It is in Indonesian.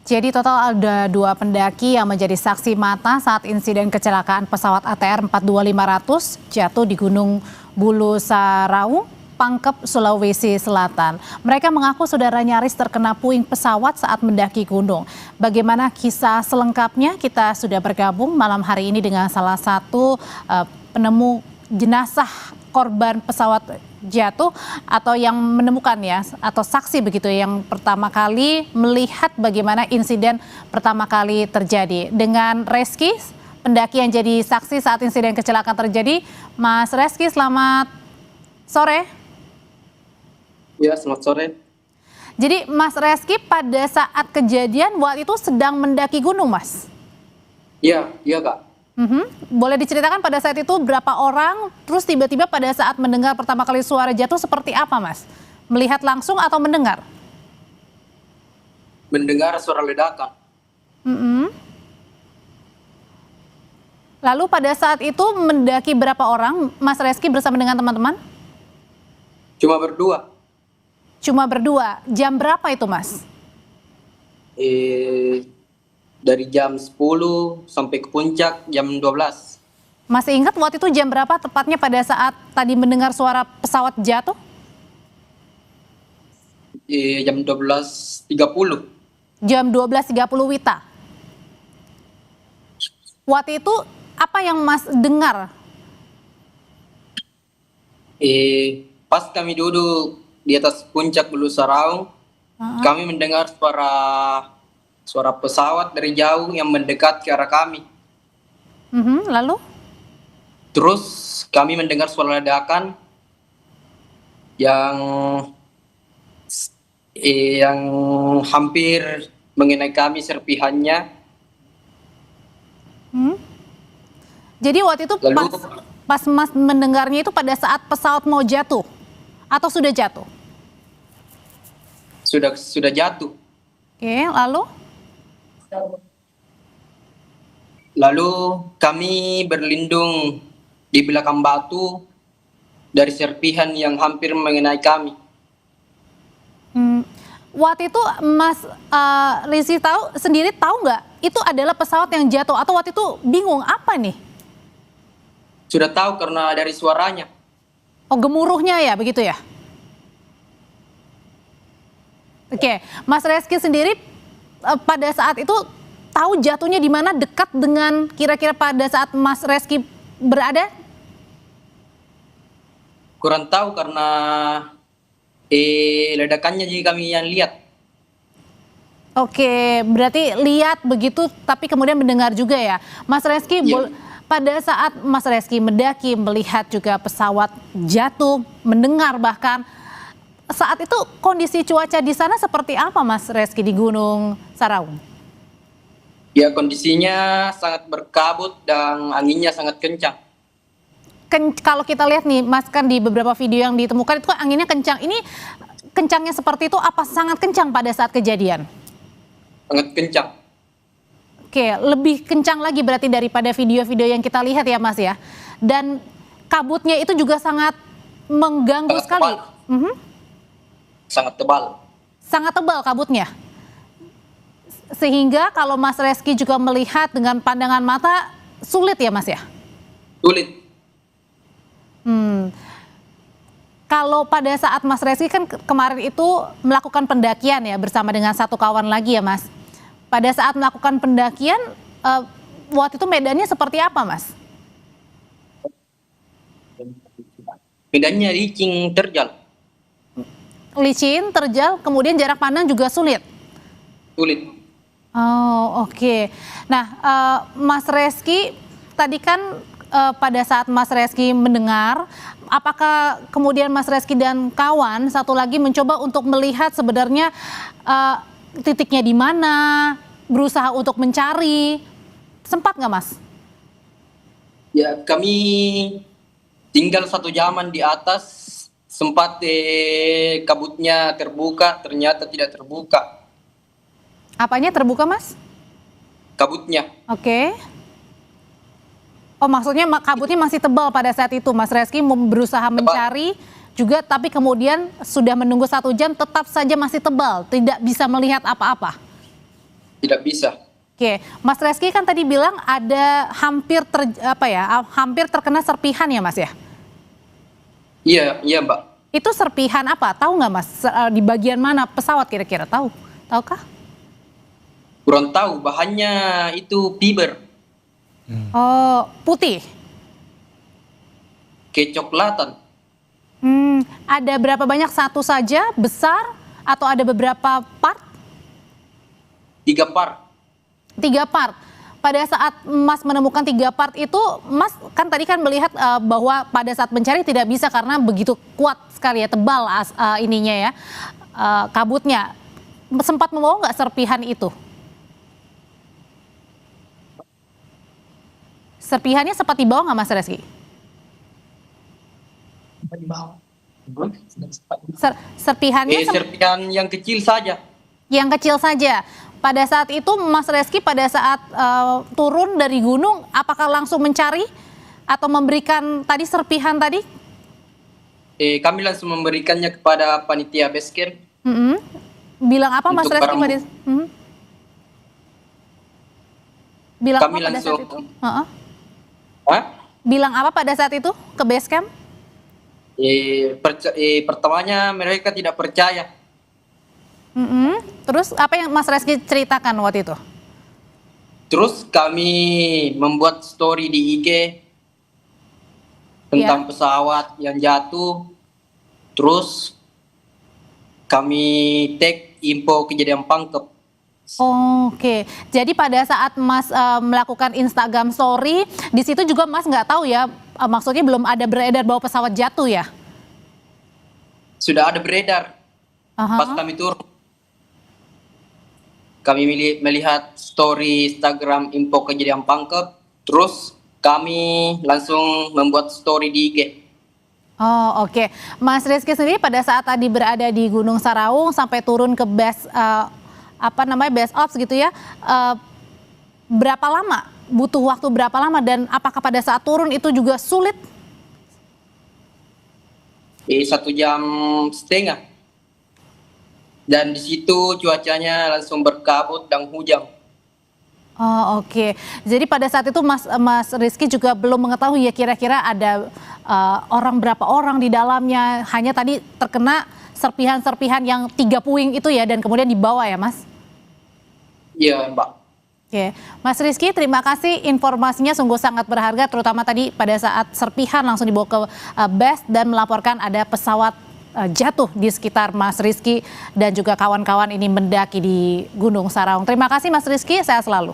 Jadi total ada 2 pendaki yang menjadi saksi mata saat insiden kecelakaan pesawat ATR 42500 jatuh di Gunung Bulu Saraung, Pangkep, Sulawesi Selatan. Mereka mengaku saudara nyaris terkena puing pesawat saat mendaki gunung. Bagaimana kisah selengkapnya? Kita sudah bergabung malam hari ini dengan salah satu penemu jenazah korban pesawat jatuh atau yang menemukan ya, atau saksi begitu yang pertama kali melihat bagaimana insiden pertama kali terjadi. Dengan Reski, pendaki yang jadi saksi saat insiden kecelakaan terjadi. Mas Reski, selamat sore. Ya, selamat sore. Jadi Mas Reski pada saat kejadian waktu itu sedang mendaki gunung, Mas? Iya Kak. Boleh diceritakan pada saat itu berapa orang, terus tiba-tiba pada saat mendengar pertama kali suara jatuh seperti apa, Mas? Melihat langsung atau mendengar? Mendengar suara ledakan. Lalu pada saat itu mendaki berapa orang, Mas Reski bersama dengan teman-teman? Cuma berdua. Cuma berdua. Jam berapa itu, Mas? Dari jam 10 sampai ke puncak jam 12. Masih ingat waktu itu jam berapa tepatnya pada saat tadi mendengar suara pesawat jatuh? Jam 12.30. Jam 12.30 Wita. Waktu itu apa yang Mas dengar? Pas kami duduk di atas puncak Bulu Saraung, kami mendengar suara pesawat dari jauh yang mendekat ke arah kami. Lalu? Terus kami mendengar suara ledakan yang hampir mengenai kami serpihannya. Jadi waktu itu pas Mas mendengarnya itu pada saat pesawat mau jatuh atau sudah jatuh? Sudah jatuh. Oke, lalu? Lalu kami berlindung di belakang batu dari serpihan yang hampir mengenai kami. Waktu itu Mas Rizky tahu nggak itu adalah pesawat yang jatuh atau waktu itu bingung apa nih? Sudah tahu karena dari suaranya. Oh, gemuruhnya ya begitu ya? Oke, Mas Reski sendiri pada saat itu tahu jatuhnya di mana, dekat dengan kira-kira pada saat Mas Reski berada? Kurang tahu karena ledakannya jadi kami yang lihat. Oke, berarti lihat begitu tapi kemudian mendengar juga ya. Mas Reski, pada saat Mas Reski mendaki, melihat juga pesawat jatuh, mendengar bahkan, saat itu kondisi cuaca di sana seperti apa, Mas Reski, di Gunung Saraung? Ya, kondisinya sangat berkabut dan anginnya sangat kencang. Kalau kita lihat nih, Mas, kan di beberapa video yang ditemukan itu kan anginnya kencang. Ini kencangnya seperti itu apa sangat kencang pada saat kejadian? Sangat kencang. Oke, lebih kencang lagi berarti daripada video-video yang kita lihat ya, Mas ya. Dan kabutnya itu juga sangat mengganggu sekali. Sangat tebal. Sangat tebal kabutnya. Sehingga kalau Mas Reski juga melihat dengan pandangan mata sulit ya, Mas ya? Sulit. Kalau pada saat Mas Reski kan kemarin itu melakukan pendakian ya bersama dengan satu kawan lagi ya, Mas. Pada saat melakukan pendakian, waktu itu medannya seperti apa, Mas? Medannya licin, terjal. Licin, terjal, kemudian jarak pandang juga sulit? Sulit. Oh, oke. Nah, Mas Reski, tadi kan pada saat Mas Reski mendengar, apakah kemudian Mas Reski dan kawan satu lagi mencoba untuk melihat sebenarnya titiknya di mana, berusaha untuk mencari, sempat nggak, Mas? Ya, kami tinggal 1 jaman di atas, sempat kabutnya terbuka, ternyata tidak terbuka. Apanya terbuka, Mas? Kabutnya. Oke. Oh, maksudnya kabutnya masih tebal pada saat itu, Mas Reski berusaha mencari juga, tapi kemudian sudah menunggu 1 jam tetap saja masih tebal, tidak bisa melihat apa-apa. tidak bisa. Oke, Mas Reski kan tadi bilang ada hampir terkena serpihan ya Mas ya? Iya, iya Mbak. Itu serpihan apa? Tahu nggak Mas? Di bagian mana pesawat kira-kira? Tahukah? Kurang tahu, bahannya itu fiber, Oh, putih. kecoklatan. Ada berapa banyak? Satu saja, besar, atau ada beberapa part? 3 part. 3 part. Pada saat Mas menemukan 3 part itu, Mas kan tadi kan melihat bahwa pada saat mencari tidak bisa karena begitu kuat sekali ya, tebal ininya ya, kabutnya. Sempat membawa nggak serpihan itu? Serpihannya sempat dibawa nggak Mas Reski? Serpihannya Serpihan yang kecil saja. yang kecil saja. Pada saat itu Mas Reski pada saat turun dari gunung, apakah langsung mencari atau memberikan tadi serpihan tadi? Kami langsung memberikannya kepada panitia base camp. Bilang apa Mas Untuk Reski barang- pada? Bilang Kami apa pada saat langsung- itu? Hah? Bilang apa pada saat itu ke base camp? Pertamanya mereka tidak percaya. Terus apa yang Mas Reski ceritakan waktu itu? Terus kami membuat story di IG tentang pesawat yang jatuh. Terus kami tag info kejadian Pangkep. Oke, jadi pada saat Mas melakukan Instagram Story, di situ juga Mas nggak tahu ya, maksudnya belum ada beredar bahwa pesawat jatuh ya? Sudah ada beredar. Aha. Pas kami turun, kami melihat story Instagram info kejadian Pangkep. Terus kami langsung membuat story di IG. Oh oke, Mas Reski sendiri pada saat tadi berada di Gunung Saraung sampai turun ke base base ops gitu ya, berapa lama? Butuh waktu berapa lama dan apakah pada saat turun itu juga sulit? 1,5 jam. Dan di situ cuacanya langsung berkabut dan hujan. Oh oke, jadi pada saat itu Mas Rizky juga belum mengetahui ya kira-kira ada orang berapa orang di dalamnya, hanya tadi terkena serpihan-serpihan yang 3 puing itu ya dan kemudian dibawa ya Mas? Iya Mbak. Oke, Mas Rizky terima kasih informasinya sungguh sangat berharga terutama tadi pada saat serpihan langsung dibawa ke base dan melaporkan ada pesawat jatuh di sekitar Mas Rizky dan juga kawan-kawan ini mendaki di Gunung Saraung. Terima kasih Mas Rizky, sehat selalu.